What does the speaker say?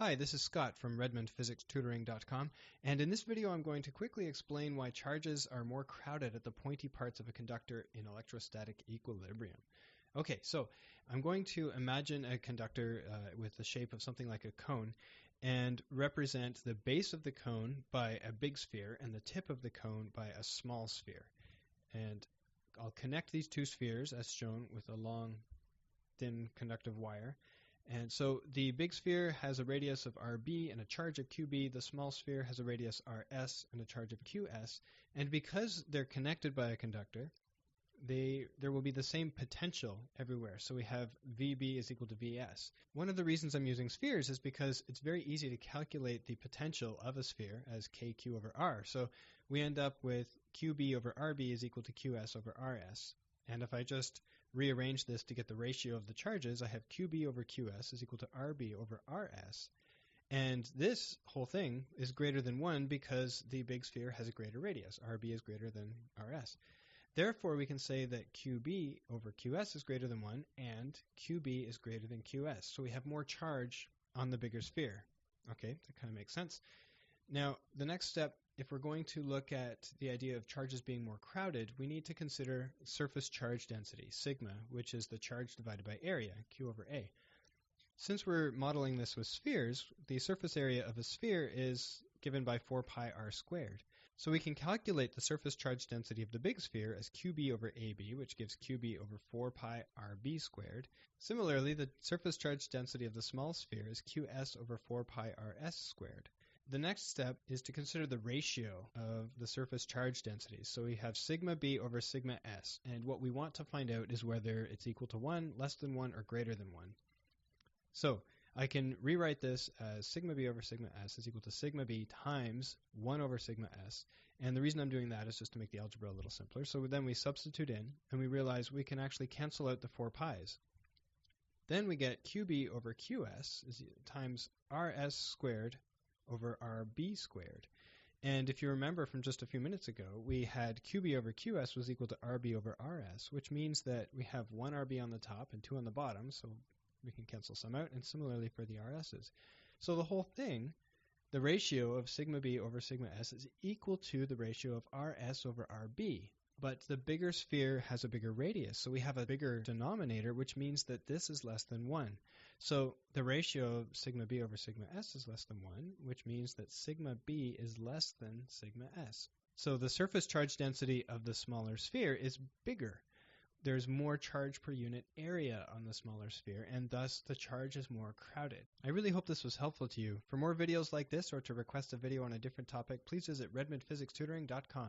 Hi, this is Scott from Tutoring.com, and in this video I'm going to quickly explain why charges are more crowded at the pointy parts of a conductor in electrostatic equilibrium. Okay, so I'm going to imagine a conductor with the shape of something like a cone and represent the base of the cone by a big sphere and the tip of the cone by a small sphere. And I'll connect these two spheres as shown with a long, thin conductive wire. And so the big sphere has a radius of RB and a charge of QB. The small sphere has a radius RS and a charge of QS. And because they're connected by a conductor, there will be the same potential everywhere. So we have VB is equal to VS. One of the reasons I'm using spheres is because it's very easy to calculate the potential of a sphere as KQ over R. So we end up with QB over RB is equal to QS over RS. And if I just rearrange this to get the ratio of the charges, I have QB over QS is equal to RB over RS. And this whole thing is greater than 1 because the big sphere has a greater radius. RB is greater than RS. Therefore, we can say that QB over QS is greater than 1 and QB is greater than QS. So we have more charge on the bigger sphere. Okay, that kind of makes sense. Now, the next step, if we're going to look at the idea of charges being more crowded, we need to consider surface charge density, sigma, which is the charge divided by area, Q over A. Since we're modeling this with spheres, the surface area of a sphere is given by 4 pi r squared. So we can calculate the surface charge density of the big sphere as QB over AB, which gives QB over 4 pi RB squared. Similarly, the surface charge density of the small sphere is QS over 4 pi RS squared. The next step is to consider the ratio of the surface charge densities. So we have sigma B over sigma S, and what we want to find out is whether it's equal to 1, less than 1, or greater than 1. So I can rewrite this as sigma B over sigma S is equal to sigma B times 1 over sigma S, and the reason I'm doing that is just to make the algebra a little simpler. So then we substitute in, and we realize we can actually cancel out the 4 pi's. Then we get QB over QS is times RS squared over RB squared. And if you remember from just a few minutes ago, we had QB over QS was equal to RB over RS, which means that we have 1 RB on the top and 2 on the bottom, so we can cancel some out, and similarly for the RS's. So the whole thing, the ratio of sigma B over sigma S is equal to the ratio of RS over RB. But the bigger sphere has a bigger radius, so we have a bigger denominator, which means that this is less than 1. So the ratio of sigma B over sigma S is less than 1, which means that sigma B is less than sigma S. So the surface charge density of the smaller sphere is bigger. There's more charge per unit area on the smaller sphere, and thus the charge is more crowded. I really hope this was helpful to you. For more videos like this or to request a video on a different topic, please visit Redmond Tutoring.com.